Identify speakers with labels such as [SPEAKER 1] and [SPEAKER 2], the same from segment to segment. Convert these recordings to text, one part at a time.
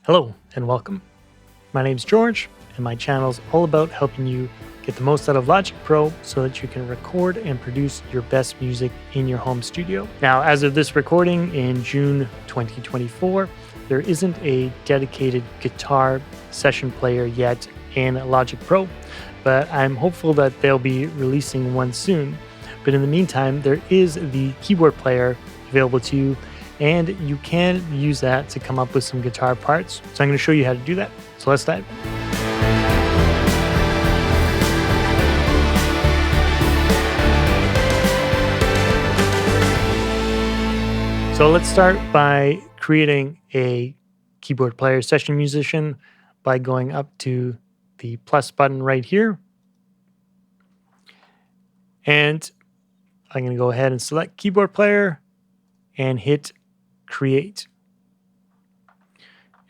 [SPEAKER 1] Hello and welcome. My name's George and my channel is all about helping you get the most out of Logic Pro so that you can record and produce your best music in your home studio. Now, as of this recording in June 2024, there isn't a dedicated guitar session player yet in Logic Pro, but I'm hopeful that they'll be releasing one soon. But in the meantime, there is the keyboard player available to you, and you can use that to come up with some guitar parts. So I'm going to show you how to do that. So let's dive. So let's start by creating a keyboard player session musician by going up to the plus button right here. And I'm going to go ahead and select keyboard player and hit create.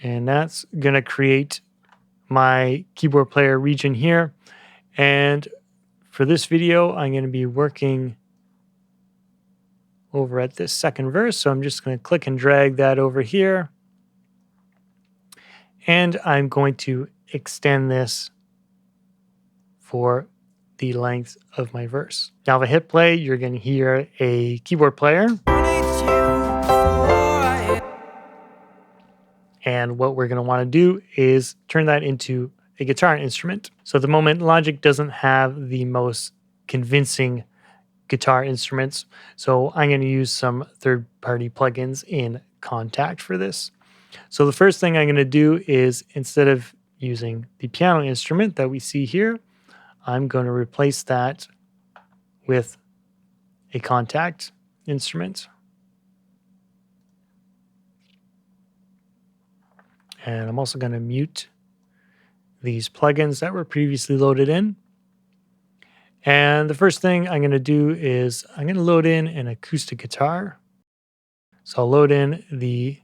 [SPEAKER 1] And that's going to create my keyboard player region here. And for this video, I'm going to be working over at this second verse. So I'm just going to click and drag that over here. And I'm going to extend this for the length of my verse. Now, if I hit play, you're going to hear a keyboard player. And what we're going to want to do is turn that into a guitar instrument. So at the moment, Logic doesn't have the most convincing guitar instruments. So I'm going to use some third-party plugins in Contact for this. So the first thing I'm going to do is, instead of using the piano instrument that we see here, I'm going to replace that with a Contact instrument. And I'm also going to mute these plugins that were previously loaded in. And the first thing I'm going to do is I'm going to load in an acoustic guitar. So I'll load in the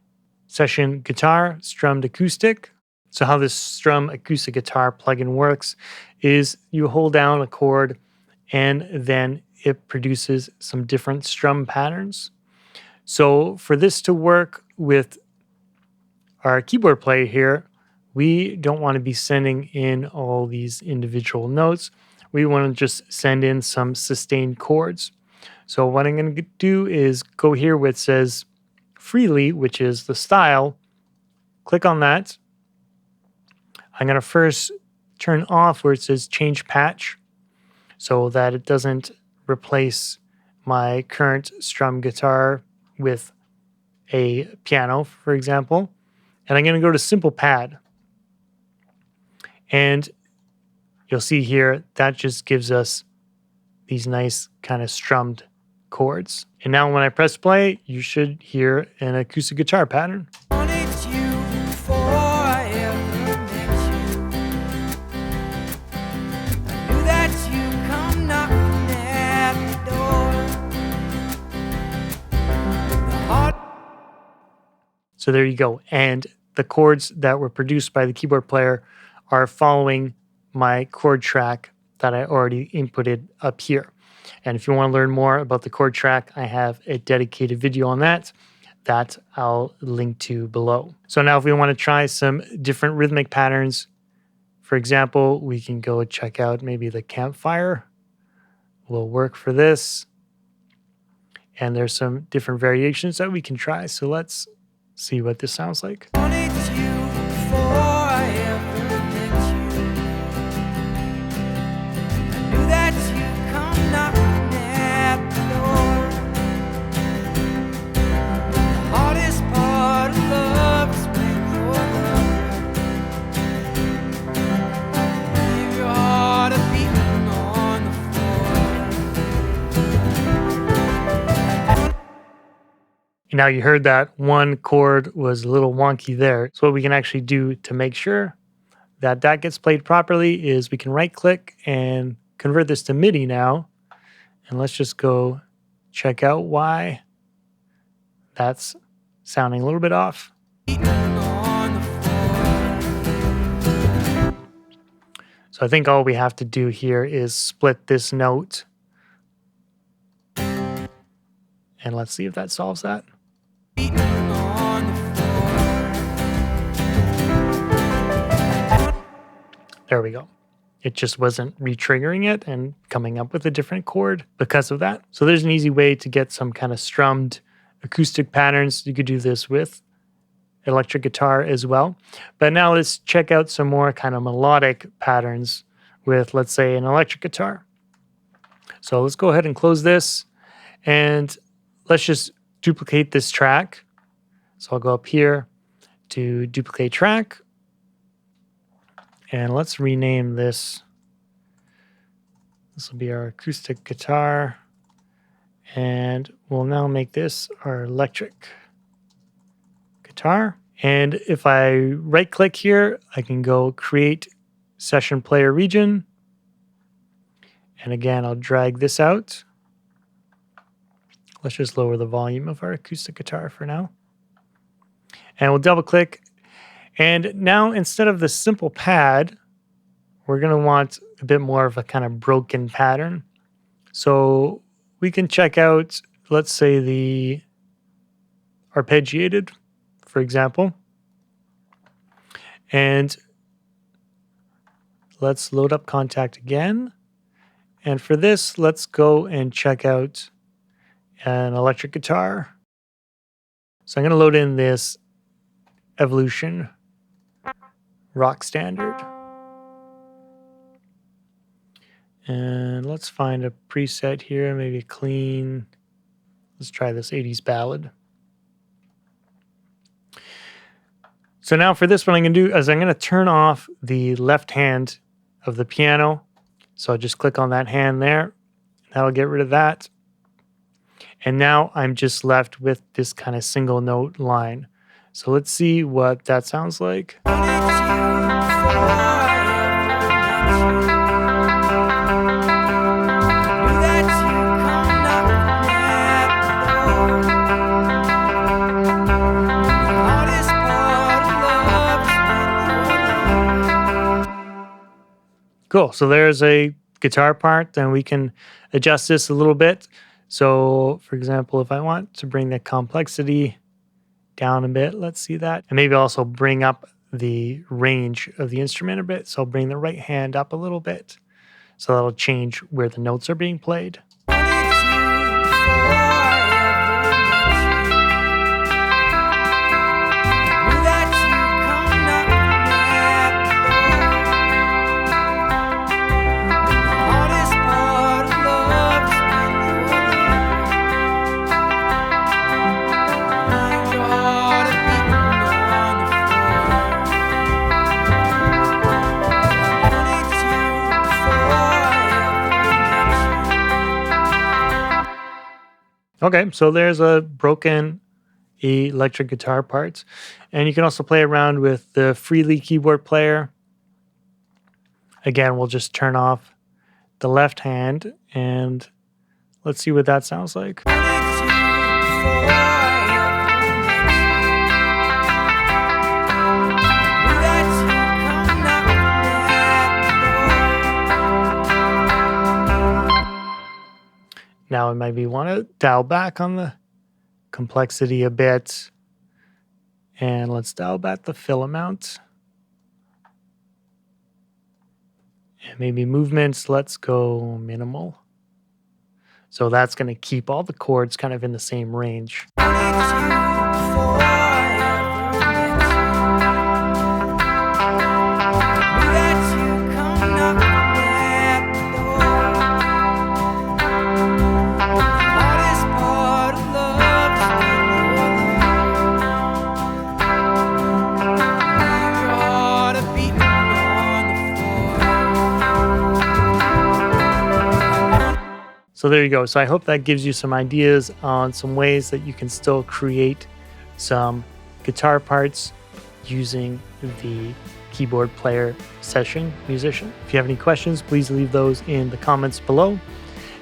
[SPEAKER 1] session guitar, Strummed Acoustic. So how this Strum acoustic guitar plugin works is you hold down a chord and then it produces some different strum patterns. So for this to work with our keyboard player here, we don't want to be sending in all these individual notes. We want to just send in some sustained chords. So what I'm going to do is go here where it says freely, which is the style. Click on that. I'm going to first turn off where it says change patch so that it doesn't replace my current strum guitar with a piano, for example. And I'm going to go to simple pad. And you'll see here that just gives us these nice kind of strummed chords. And now when I press play, you should hear an acoustic guitar pattern. So there you go. And the chords that were produced by the keyboard player are following my chord track that I already inputted up here. And if you want to learn more about the chord track, I have a dedicated video on that I'll link to below. So now if we want to try some different rhythmic patterns, for example, we can go check out maybe the campfire will work for this. And there's some different variations that we can try. So let's see what this sounds like. Now you heard that one chord was a little wonky there. So what we can actually do to make sure that that gets played properly is we can right click and convert this to MIDI now. And let's just go check out why that's sounding a little bit off. So I think all we have to do here is split this note. And let's see if that solves that. There we go. It just wasn't re-triggering it and coming up with a different chord because of that. So there's an easy way to get some kind of strummed acoustic patterns. You could do this with electric guitar as well. But now let's check out some more kind of melodic patterns with, let's say, an electric guitar. So let's go ahead and close this, and let's just duplicate this track. So I'll go up here to duplicate track, and let's rename this. This will be our acoustic guitar, and we'll now make this our electric guitar. And if I right click here, I can go create session player region. And again, I'll drag this out. Let's just lower the volume of our acoustic guitar for now. And we'll double click. And now instead of the simple pad, we're going to want a bit more of a kind of broken pattern. So we can check out, let's say, the arpeggiated, for example. And let's load up Contact again. And for this, let's go and check out an electric guitar. So I'm going to load in this Evolution rock standard. And let's find a preset here, maybe clean. Let's try this 80s ballad. So now for this, what I'm going to do is I'm going to turn off the left hand of the piano. So I'll just click on that hand there. That'll get rid of that. And now I'm just left with this kind of single note line. So let's see what that sounds like. Cool. So there's a guitar part, and we can adjust this a little bit. So for example, if I want to bring the complexity down a bit, let's see that. And maybe also bring up the range of the instrument a bit. So I'll bring the right hand up a little bit. So that'll change where the notes are being played. Okay, so there's a broken electric guitar part. And you can also play around with the Freely keyboard player. Again, we'll just turn off the left hand, and let's see what that sounds like. Now I maybe want to dial back on the complexity a bit. And let's dial back the fill amount. And maybe movements, let's go minimal. So that's going to keep all the chords kind of in the same range. So there you go. So I hope that gives you some ideas on some ways that you can still create some guitar parts using the keyboard player session musician. If you have any questions, please leave those in the comments below.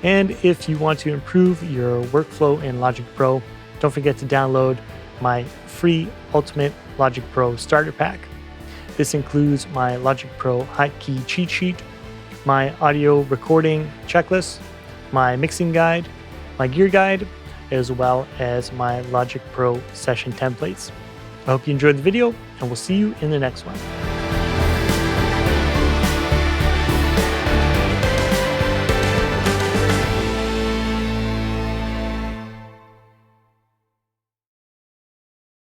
[SPEAKER 1] And if you want to improve your workflow in Logic Pro, don't forget to download my free Ultimate Logic Pro Starter Pack. This includes my Logic Pro hotkey cheat sheet, my audio recording checklist, my mixing guide, my gear guide, as well as my Logic Pro session templates. I hope you enjoyed the video, and we'll see you in the next one.